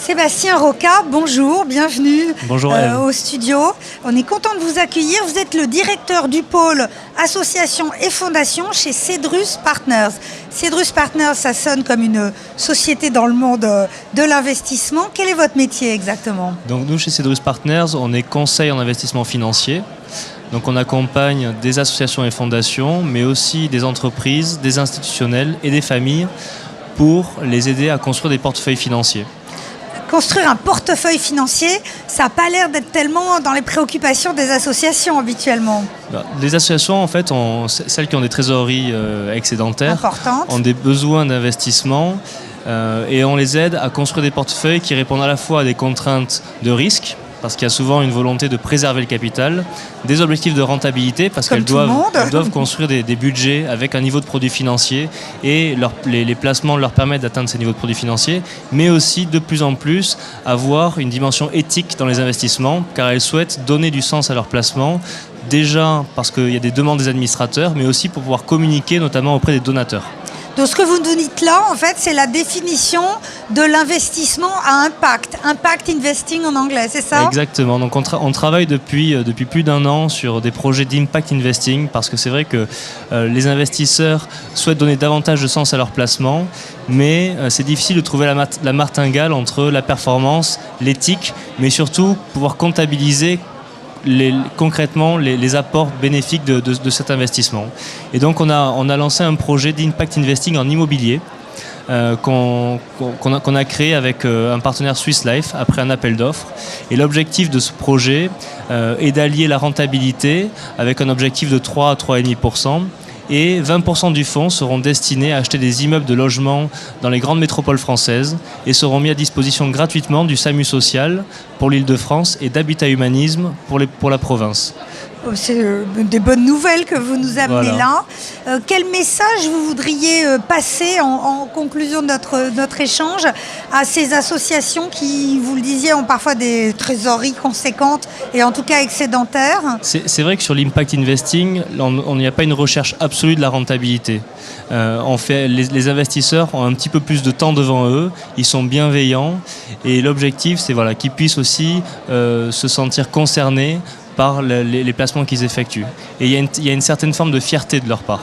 Sébastien Roca, bonjour, bienvenue Bonjour, au studio. On est content de vous accueillir. Vous êtes le directeur du pôle association et fondation chez Cedrus Partners. Cedrus Partners, ça sonne comme une société dans le monde de l'investissement. Quel est votre métier exactement? Donc nous, chez Cedrus Partners, on est conseil en investissement financier. Donc on accompagne des associations et fondations, mais aussi des entreprises, des institutionnels et des familles pour les aider à construire des portefeuilles financiers. Construire un portefeuille financier, ça n'a pas l'air d'être tellement dans les préoccupations des associations habituellement. Les associations, en fait, celles qui ont des trésoreries excédentaires, importantes, ont des besoins d'investissement et on les aide à construire des portefeuilles qui répondent à la fois à des contraintes de risque, parce qu'il y a souvent une volonté de préserver le capital, des objectifs de rentabilité, parce qu'elles doivent construire des budgets avec un niveau de produits financiers et les placements leur permettent d'atteindre ces niveaux de produits financiers, mais aussi de plus en plus avoir une dimension éthique dans les investissements, car elles souhaitent donner du sens à leurs placements, déjà parce qu'il y a des demandes des administrateurs, mais aussi pour pouvoir communiquer notamment auprès des donateurs. Donc ce que vous nous dites là, en fait, c'est la définition de l'investissement à impact. Impact investing en anglais, c'est ça? Exactement. Donc on travaille depuis plus d'un an sur des projets d'impact investing parce que c'est vrai que les investisseurs souhaitent donner davantage de sens à leur placement, mais c'est difficile de trouver la martingale entre la performance, l'éthique, mais surtout pouvoir comptabiliser concrètement les apports bénéfiques de cet investissement. Et donc on a lancé un projet d'impact investing en immobilier qu'on a créé avec un partenaire Swiss Life après un appel d'offres. Et l'objectif de ce projet est d'allier la rentabilité avec un objectif de 3 à 3,5%. Et 20% du fonds seront destinés à acheter des immeubles de logement dans les grandes métropoles françaises et seront mis à disposition gratuitement du SAMU social pour l'Île-de-France et d'Habitat Humanisme pour la province. C'est des bonnes nouvelles que vous nous amenez Voilà. là. Quel message vous voudriez passer en conclusion de notre échange à ces associations qui, vous le disiez, ont parfois des trésoreries conséquentes et en tout cas excédentaires? C'est vrai que sur l'impact investing, on n'y a pas une recherche absolue de la rentabilité. Les investisseurs ont un petit peu plus de temps devant eux, ils sont bienveillants et l'objectif c'est qu'ils puissent aussi se sentir concernés par les placements qu'ils effectuent. Et il y a une certaine forme de fierté de leur part.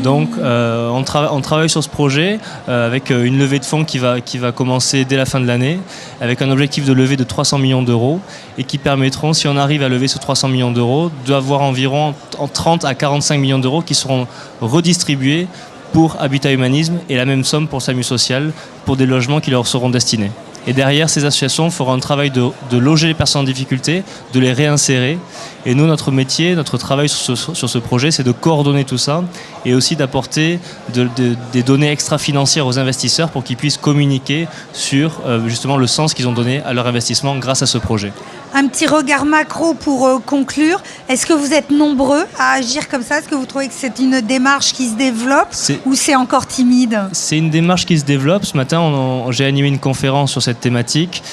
Donc on travaille sur ce projet avec une levée de fonds qui va commencer dès la fin de l'année, avec un objectif de levée de 300 millions d'euros et qui permettront, si on arrive à lever ce 300 millions d'euros, d'avoir environ 30 à 45 millions d'euros qui seront redistribués pour Habitat Humanisme et la même somme pour SAMU social pour des logements qui leur seront destinés. Et derrière, ces associations feront un travail de loger les personnes en difficulté, de les réinsérer. Et nous, notre métier, notre travail sur ce projet, c'est de coordonner tout ça et aussi d'apporter des données extra-financières aux investisseurs pour qu'ils puissent communiquer sur justement le sens qu'ils ont donné à leur investissement grâce à ce projet. Un petit regard macro pour conclure. Est-ce que vous êtes nombreux à agir comme ça? Est-ce que vous trouvez que c'est une démarche qui se développe ou c'est encore timide? C'est une démarche qui se développe. Ce matin, j'ai animé une conférence sur cette thématique.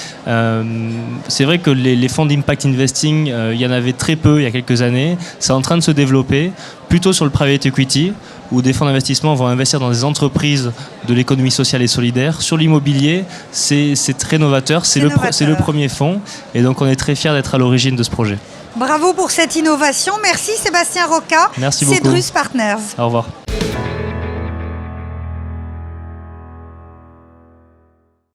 C'est vrai que les fonds d'impact investing, il y en avait très peu il y a quelques années. C'est en train de se développer, plutôt sur le private equity, où des fonds d'investissement vont investir dans des entreprises de l'économie sociale et solidaire. Sur l'immobilier, c'est très novateur, c'est le premier fonds, et donc on est très fiers d'être à l'origine de ce projet. Bravo pour cette innovation. Merci Sébastien Roca. Merci beaucoup. Cedrus Partners. Au revoir.